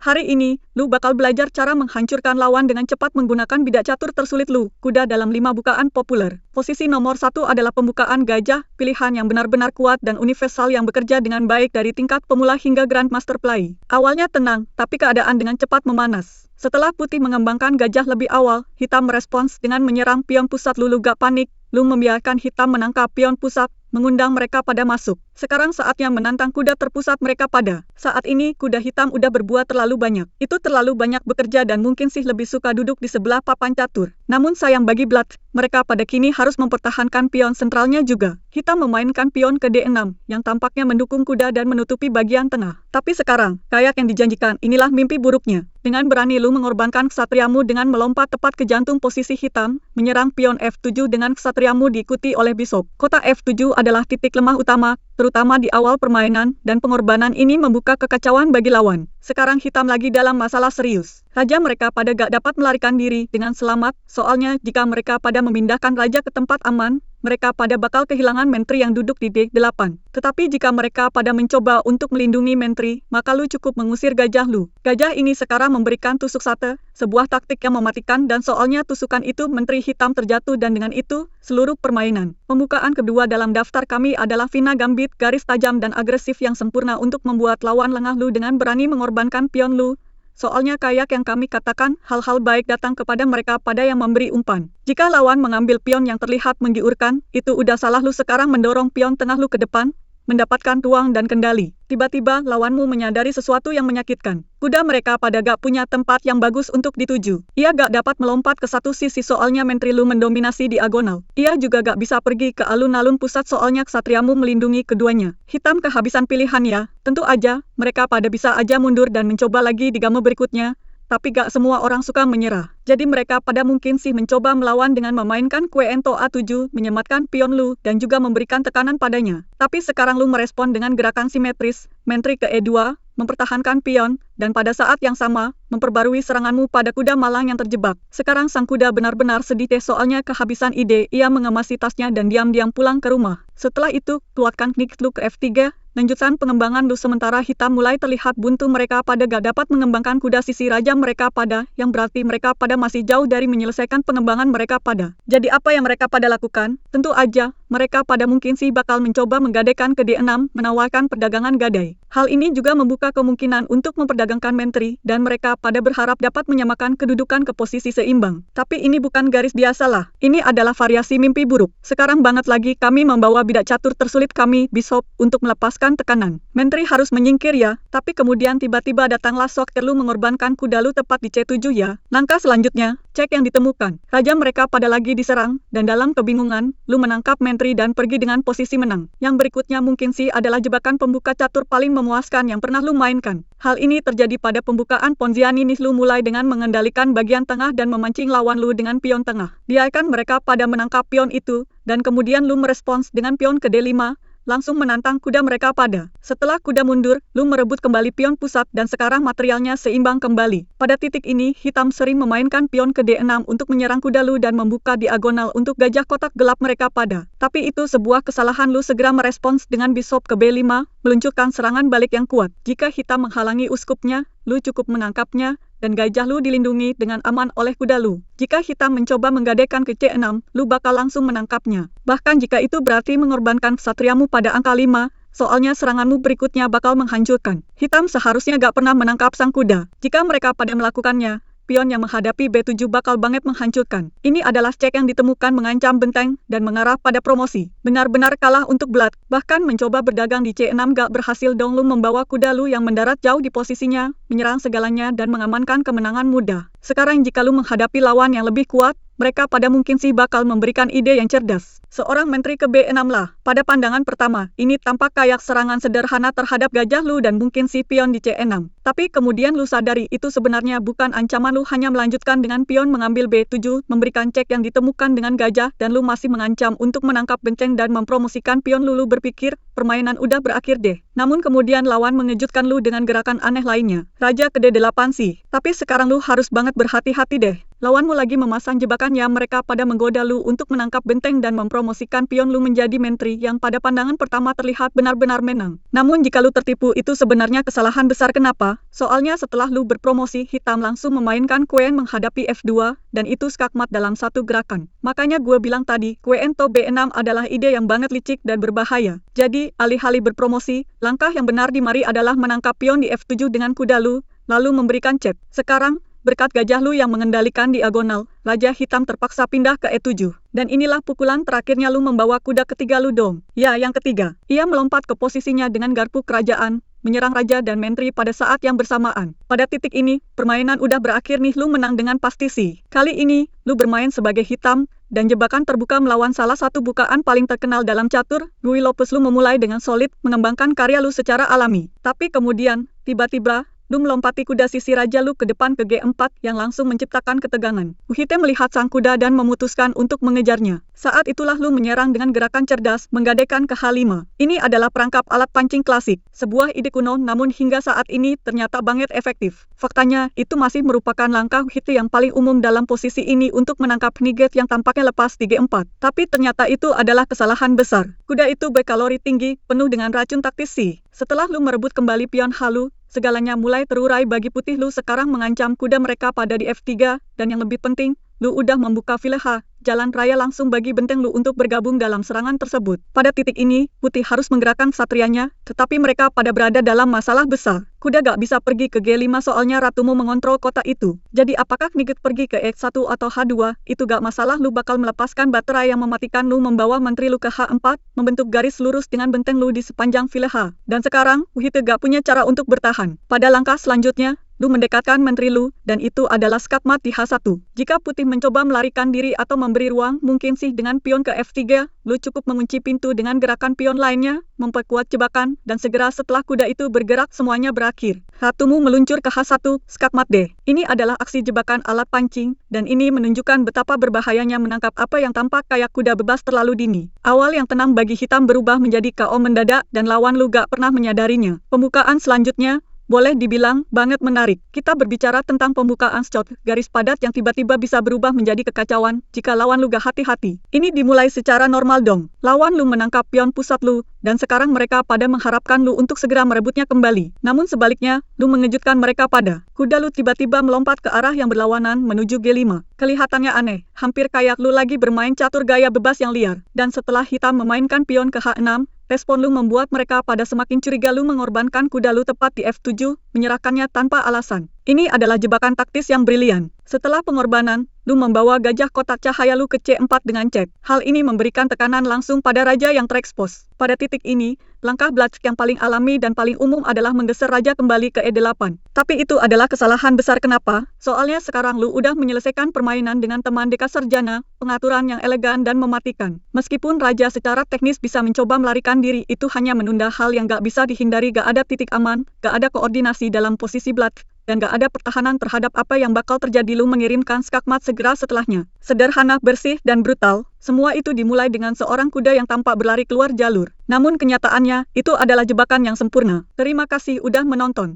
Hari ini, lu bakal belajar cara menghancurkan lawan dengan cepat menggunakan bidak catur tersulit lu, kuda dalam 5 bukaan populer. Posisi nomor 1 adalah pembukaan gajah, pilihan yang benar-benar kuat dan universal yang bekerja dengan baik dari tingkat pemula hingga Grandmaster Play. Awalnya tenang, tapi keadaan dengan cepat memanas. Setelah putih mengembangkan gajah lebih awal, hitam merespons dengan menyerang pion pusat. Lu gak panik, lu membiarkan hitam menangkap pion pusat, mengundang mereka pada masuk. Sekarang saatnya menantang kuda terpusat mereka pada. Saat ini kuda hitam udah berbuat terlalu banyak. Itu terlalu banyak bekerja dan mungkin sih lebih suka duduk di sebelah papan catur. Namun sayang bagi Blood, mereka pada kini harus mempertahankan pion sentralnya juga. Hitam memainkan pion ke D6, yang tampaknya mendukung kuda dan menutupi bagian tengah. Tapi sekarang, kayak yang dijanjikan, inilah mimpi buruknya. Dengan berani lu mengorbankan ksatriamu dengan melompat tepat ke jantung posisi hitam, menyerang pion F7 dengan ksatriamu diikuti oleh bishop. Kota F7 adalah titik lemah utama, terutama di awal permainan, dan pengorbanan ini membuka kekacauan bagi lawan. Sekarang hitam lagi dalam masalah serius. Raja mereka pada gak dapat melarikan diri dengan selamat, soalnya jika mereka pada memindahkan raja ke tempat aman, mereka pada bakal kehilangan menteri yang duduk di D8. Tetapi jika mereka pada mencoba untuk melindungi menteri, maka lu cukup mengusir gajah lu. Gajah ini sekarang memberikan tusuk sate, sebuah taktik yang mematikan dan soalnya tusukan itu menteri hitam terjatuh dan dengan itu, seluruh permainan. Pembukaan kedua dalam daftar kami adalah Fina Gambit, garis tajam dan agresif yang sempurna untuk membuat lawan lengah lu dengan berani mengorbankan pion lu. Soalnya kayak yang kami katakan, hal-hal baik datang kepada mereka pada yang memberi umpan. Jika lawan mengambil pion yang terlihat menggiurkan, itu udah salah lu sekarang mendorong pion tengah lu ke depan, mendapatkan ruang dan kendali. Tiba-tiba lawanmu menyadari sesuatu yang menyakitkan. Kuda mereka pada gak punya tempat yang bagus untuk dituju. Ia gak dapat melompat ke satu sisi soalnya menteri lu mendominasi diagonal. Ia juga gak bisa pergi ke alun-alun pusat soalnya ksatriamu melindungi keduanya. Hitam kehabisan pilihan ya. Tentu aja, mereka pada bisa aja mundur dan mencoba lagi di game berikutnya. Tapi gak semua orang suka menyerah. Jadi mereka pada mungkin sih mencoba melawan dengan memainkan Quento A7, menyematkan pion lu, dan juga memberikan tekanan padanya. Tapi sekarang lu merespon dengan gerakan simetris, menteri ke E2, mempertahankan pion, dan pada saat yang sama, memperbarui seranganmu pada kuda malang yang terjebak. Sekarang sang kuda benar-benar sedih soalnya kehabisan ide, ia mengemasi tasnya dan diam-diam pulang ke rumah. Setelah itu, keluarkan knik lu ke F3, lanjutkan pengembangan lu sementara hitam mulai terlihat buntu mereka pada gak dapat mengembangkan kuda sisi raja mereka pada, yang berarti mereka pada masih jauh dari menyelesaikan pengembangan mereka pada. Jadi apa yang mereka pada lakukan? Tentu aja, mereka pada mungkin sih bakal mencoba menggadaikan ke D6, menawarkan perdagangan gadai. Hal ini juga membuka kemungkinan untuk memperdagangkan menteri, dan mereka pada berharap dapat menyamakan kedudukan ke posisi seimbang. Tapi ini bukan garis biasa lah. Ini adalah variasi mimpi buruk. Sekarang banget lagi kami membawa bidak catur tersulit kami, bishop, untuk melepaskan tekanan. Menteri harus menyingkir ya, tapi kemudian tiba-tiba datanglah shock lu mengorbankan kuda lu tepat di C7 ya. Langkah selanjutnya, cek yang ditemukan. Raja mereka pada lagi diserang, dan dalam kebingungan, lu menangkap menteri dan pergi dengan posisi menang. Yang berikutnya mungkin sih adalah jebakan pembuka catur paling memuaskan yang pernah lu mainkan. Hal ini terjadi pada pembukaan Ponziani nih lu mulai dengan mengendalikan bagian tengah dan memancing lawan lu dengan pion tengah. Biarkan mereka pada menangkap pion itu, dan kemudian lu merespons dengan pion ke D5, langsung menantang kuda mereka pada. Setelah kuda mundur, lu merebut kembali pion pusat dan sekarang materialnya seimbang kembali. Pada titik ini, hitam sering memainkan pion ke D6 untuk menyerang kuda lu dan membuka diagonal untuk gajah kotak gelap mereka pada. Tapi itu sebuah kesalahan. Lu segera merespons dengan bishop ke B5, meluncurkan serangan balik yang kuat. Jika hitam menghalangi uskupnya, lu cukup menangkapnya, dan gajah lu dilindungi dengan aman oleh kuda lu. Jika hitam mencoba menggadaikan ke C6, lu bakal langsung menangkapnya. Bahkan jika itu berarti mengorbankan ksatriamu pada angka 5, soalnya seranganmu berikutnya bakal menghancurkan. Hitam seharusnya gak pernah menangkap sang kuda. Jika mereka pada melakukannya, pion yang menghadapi B7 bakal banget menghancurkan. Ini adalah cek yang ditemukan mengancam benteng dan mengarah pada promosi. Benar-benar kalah untuk Blood. Bahkan mencoba berdagang di C6 gak berhasil dong. Lu membawa kuda lu yang mendarat jauh di posisinya, menyerang segalanya dan mengamankan kemenangan mudah. Sekarang jika lu menghadapi lawan yang lebih kuat, mereka pada mungkin sih bakal memberikan ide yang cerdas. Seorang menteri ke B6 lah. Pada pandangan pertama, ini tampak kayak serangan sederhana terhadap gajah lu dan mungkin si pion di C6. Tapi kemudian lu sadari itu sebenarnya bukan ancaman. Lu hanya melanjutkan dengan pion mengambil B7, memberikan cek yang ditemukan dengan gajah dan lu masih mengancam untuk menangkap benteng dan mempromosikan pion lu berpikir, permainan udah berakhir deh. Namun kemudian lawan mengejutkan lu dengan gerakan aneh lainnya. Raja ke D8 sih. Tapi sekarang lu harus banget berhati-hati deh. Lawanmu lagi memasang jebakannya, mereka pada menggoda lu untuk menangkap benteng dan mempromosikan pion lu menjadi menteri yang pada pandangan pertama terlihat benar-benar menang. Namun jika lu tertipu itu sebenarnya kesalahan besar. Kenapa? Soalnya setelah lu berpromosi, hitam langsung memainkan Queen menghadapi F2, dan itu skakmat dalam satu gerakan. Makanya gue bilang tadi, Queen to B6 adalah ide yang banget licik dan berbahaya. Jadi, alih-alih berpromosi, langkah yang benar di mari adalah menangkap pion di F7 dengan kuda lu, lalu memberikan cek. Sekarang, berkat gajah lu yang mengendalikan diagonal, Raja Hitam terpaksa pindah ke E7. Dan inilah pukulan terakhirnya lu membawa kuda ketiga lu dong. Ya, yang ketiga. Ia melompat ke posisinya dengan garpu kerajaan, menyerang raja dan menteri pada saat yang bersamaan. Pada titik ini, permainan udah berakhir nih, lu menang dengan pasti sih. Kali ini, lu bermain sebagai hitam, dan jebakan terbuka melawan salah satu bukaan paling terkenal dalam catur, Ruy Lopez. Lu memulai dengan solid, mengembangkan karya lu secara alami. Tapi kemudian, tiba-tiba, lu melompati kuda sisi raja lu ke depan ke G4 yang langsung menciptakan ketegangan. Uhite melihat sang kuda dan memutuskan untuk mengejarnya. Saat itulah lu menyerang dengan gerakan cerdas, menggadaikan ke H5. Ini adalah perangkap alat pancing klasik. Sebuah ide kuno namun hingga saat ini ternyata banget efektif. Faktanya, itu masih merupakan langkah Uhite yang paling umum dalam posisi ini untuk menangkap Knight yang tampaknya lepas di G4. Tapi ternyata itu adalah kesalahan besar. Kuda itu berkalori tinggi, penuh dengan racun taktis sih. Setelah lu merebut kembali pion H, segalanya mulai terurai bagi putih. Lu sekarang mengancam kuda mereka pada di F3, dan yang lebih penting, lu udah membuka file H, jalan raya langsung bagi benteng lu untuk bergabung dalam serangan tersebut. Pada titik ini, putih harus menggerakkan satrianya, tetapi mereka pada berada dalam masalah besar. Kuda gak bisa pergi ke G5 soalnya ratumu mengontrol kota itu. Jadi apakah Knight pergi ke X1 atau H2, itu gak masalah, lu bakal melepaskan baterai yang mematikan lu membawa menteri lu ke H4, membentuk garis lurus dengan benteng lu di sepanjang file H. Dan sekarang, Uhite gak punya cara untuk bertahan. Pada langkah selanjutnya, lu mendekatkan menteri lu, dan itu adalah skakmat di H1. Jika putih mencoba melarikan diri atau memberi ruang, mungkin sih dengan pion ke F3, lu cukup mengunci pintu dengan gerakan pion lainnya, memperkuat jebakan, dan segera setelah kuda itu bergerak semuanya berakhir. Ratumu meluncur ke H1, skakmat D. Ini adalah aksi jebakan alat pancing, dan ini menunjukkan betapa berbahayanya menangkap apa yang tampak kayak kuda bebas terlalu dini. Awal yang tenang bagi hitam berubah menjadi KO mendadak, dan lawan lu gak pernah menyadarinya. Pembukaan selanjutnya, boleh dibilang banget menarik. Kita berbicara tentang pembukaan shot garis padat yang tiba-tiba bisa berubah menjadi kekacauan jika lawan lu gak hati-hati. Ini dimulai secara normal dong. Lawan lu menangkap pion pusat lu, dan sekarang mereka pada mengharapkan lu untuk segera merebutnya kembali. Namun sebaliknya, lu mengejutkan mereka pada kuda lu tiba-tiba melompat ke arah yang berlawanan menuju G5. Kelihatannya aneh, hampir kayak lu lagi bermain catur gaya bebas yang liar. Dan setelah hitam memainkan pion ke H6, respon lu membuat mereka pada semakin curiga. Lu mengorbankan kuda lu tepat di F7, menyerahkannya tanpa alasan. Ini adalah jebakan taktis yang brilian. Setelah pengorbanan, lu membawa gajah kotak cahaya lu ke C4 dengan cek. Hal ini memberikan tekanan langsung pada raja yang terekspos. Pada titik ini, langkah Black yang paling alami dan paling umum adalah menggeser raja kembali ke E8. Tapi itu adalah kesalahan besar. Kenapa? Soalnya sekarang lu udah menyelesaikan permainan dengan teman Deka Sarjana, pengaturan yang elegan dan mematikan. Meskipun raja secara teknis bisa mencoba melarikan diri, itu hanya menunda hal yang gak bisa dihindari. Gak ada titik aman, gak ada koordinasi dalam posisi Black, dan gak ada pertahanan terhadap apa yang bakal terjadi. Lu mengirimkan skakmat segera setelahnya. Sederhana, bersih, dan brutal. Semua itu dimulai dengan seorang kuda yang tampak berlari keluar jalur. Namun kenyataannya, itu adalah jebakan yang sempurna. Terima kasih udah menonton.